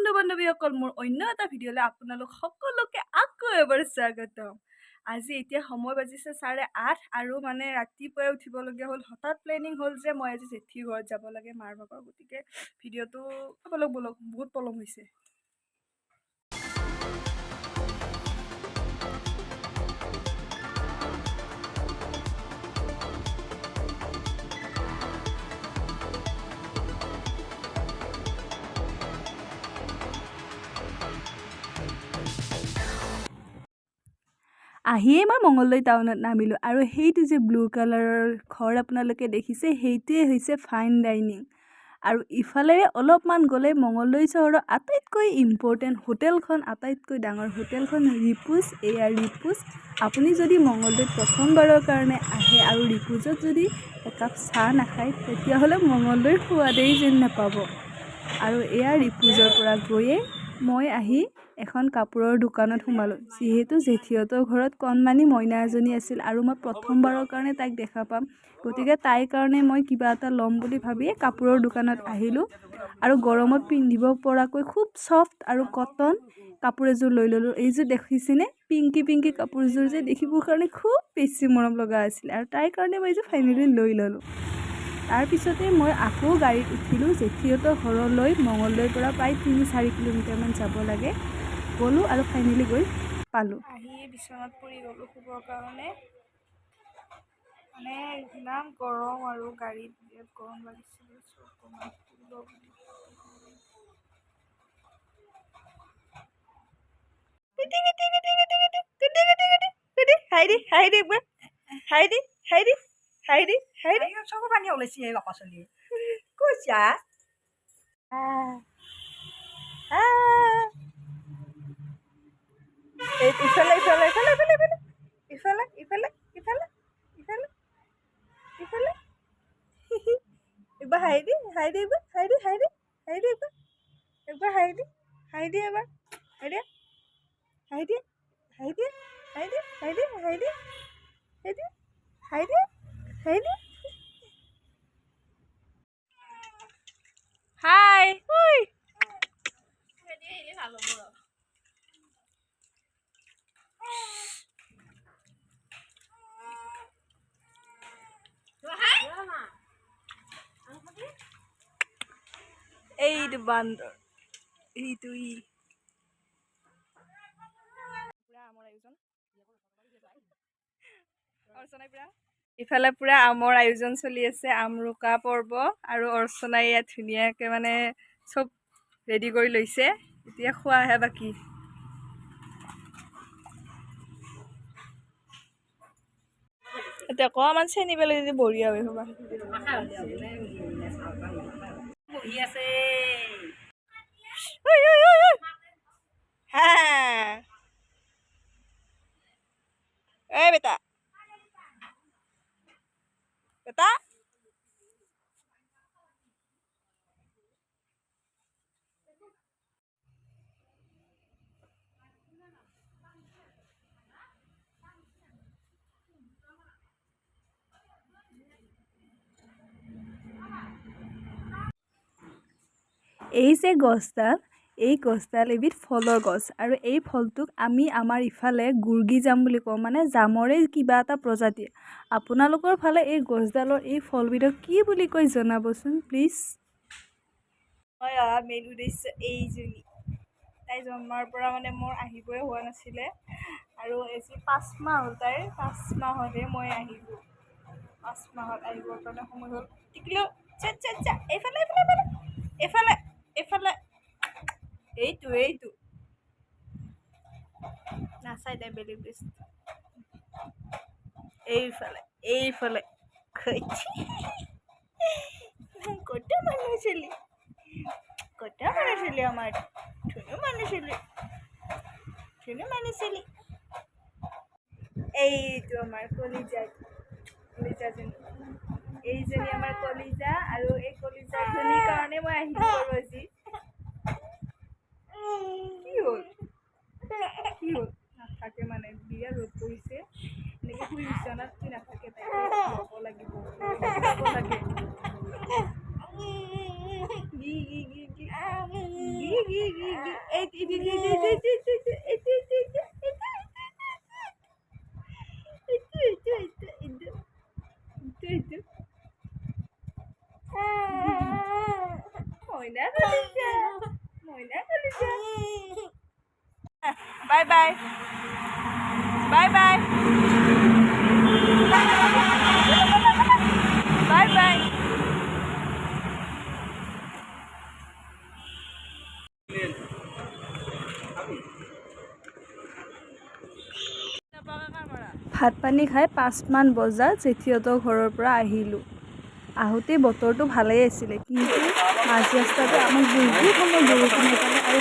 বন্ধু বান্ধৱীসকল মোৰ অন্য এটা ভিডিঅ'লৈ আপোনালোক সকলোকে আকৌ এবাৰ স্বাগতম। আজি এতিয়া সময় বাজিছে 8:30 আৰু মানে ৰাতিপুৱাই উঠিবলগীয়া হ'ল। হঠাৎ প্লেনিং হ'ল যে মই আজি জেঠীৰ ঘৰত যাব লাগে মাৰ ভাগৰ, গতিকে ভিডিঅ'টো চাবলৈ ব'লক, বহুত পলম হৈছে। আহিয়ে মই মঙলদৈ টাউনত নামিলোঁ আৰু সেইটো যে ব্লু কালাৰৰ ঘৰ আপোনালোকে দেখিছে সেইটোৱে হৈছে ফাইন ডাইনিং। আৰু ইফালেৰে অলপমান গ'লে মঙলদৈ চহৰৰ আটাইতকৈ ইম্পৰ্টেণ্ট হোটেলখন, আটাইতকৈ ডাঙৰ হোটেলখন ৰিপুজ। এয়া ৰিপুজ। আপুনি যদি মঙলদৈত প্ৰথমবাৰৰ কাৰণে আহে আৰু ৰিপুজত যদি একাপ চাহ নাখায় তেতিয়াহ'লে মঙলদৈৰ সোৱাদেই যেন নাপাব। আৰু এয়া ৰিপুজৰ পৰা গৈয়ে মই আহি এখন কাপোৰৰ দোকানত সোমালোঁ, যিহেতু জেঠীহঁতৰ ঘৰত কণমানি মইনা এজনী আছিল আৰু মই প্ৰথমবাৰৰ কাৰণে তাইক দেখা পাম, গতিকে তাইৰ কাৰণে মই কিবা এটা ল'ম বুলি ভাবিয়ে কাপোৰৰ দোকানত আহিলোঁ আৰু গৰমত পিন্ধিব পৰাকৈ খুব ছফ্ট আৰু কটন কাপোৰ এযোৰ লৈ ল'লোঁ। এইযোৰ দেখিছেনে, পিংকি কাপোৰযোৰ যে দেখিবৰ কাৰণে খুব বেছি মৰম লগা আছিল আৰু তাইৰ কাৰণে মই এইযোৰ ফাইনেলি লৈ ল'লোঁ। তাৰপিছতে মই আকৌ গাড়ীত উঠিলোঁ জেঠীহঁতৰ ঘৰলৈ। মঙলদৈৰ পৰা প্ৰায় 3-4 কিলোমিটাৰমান যাব লাগে। গ'লোঁ আৰু ফাইনেলি গৈ পালোঁ। আহি বিচনাত পৰি গ'লোঁ শুবৰ কাৰণে, মানে ইমান গৰম আৰু গাড়ীত বিৰাট গৰম লাগিছিল। চকু পানী ওলাইছে বাপা চলি কৈছা ইফালে ইফালে ইফালে ইফালে ইফালে ইফালে ইফালে ইফালে ইফালে এবাৰ হাই দি এবাৰ হাই দি এবাৰ একবাৰ হাই দি এবাৰ হাই দিয়া হাই দিয়া হাই দিয়া হাই দিয়া হাই দিয়া হাই দিয়া হাই দিয়া হাই দিয়া হাই দিয়া হাই ঐ ভাল হ'ব। এইটো বান্দৰ, এইটো ইফালে পুৰা আমৰ আয়োজন চলি আছে, আমৰুকা পৰ্ব, আৰু অৰ্চনাই ইয়াত ধুনীয়াকে মানে চব ৰেডি কৰি লৈছে, এতিয়া খোৱাহে বাকী। এতিয়া অকণমান চেনি পেলাই যদি বঢ়িয়া হৈ হ'বা বহি আছে। এই বেটা বেটা এই যে গছডাল, এই গছডাল এবিধ ফলৰ গছ আৰু এই ফলটোক আমি আমাৰ ইফালে গুৰ্গী জাম বুলি কওঁ, মানে জামৰে কিবা এটা প্ৰজাতি। আপোনালোকৰ ফালে এই গছডালৰ এই ফলবিধক কি বুলি কয় জনাবচোন প্লিজ। মই অহা মেইন উদ্দেশ্য এইজনী, তাই জন্মৰ পৰা মানে মোৰ আহিবই হোৱা নাছিলে আৰু আজি 5 মাহ হ'ল তাইৰ, 5 মাহতহে মই আহিলোঁ। 5 মাহত আহিবৰ কাৰণে সময় হ'ল। টিকলো এইফালে এইফালে এইফালে এইফালে এইটো নাচাই তাই বেলেগ বস্তু। এইফালে কত মানুহ চলি আমাৰ ধুনু মানুহ চলি। এইটো আমাৰ কলিজাজনী, এইজনী আমাৰ কলিজা, আৰু এই কলিজাজনীৰ কাৰণে মই আহিব পাৰোঁ আজি। কি হ'ল নাথাকে মানে বিৰাট ৰ'দ পৰিছে, এনেকৈ শুই বিচনাত শুই নাথাকে, তাই ল'ব লাগিব ল'ব লাগে। Bye bye bye bye bye bye ভাত পানী খাই 5মান বজাত জেঠীহঁতৰ ঘৰৰ পৰা আহিলোঁ। আহোঁতে বতৰটো ভালেই আছিলে, কিন্তু মাজ ৰাস্তাতে আমাক বহুত সময় বৰষুণ পালে আৰু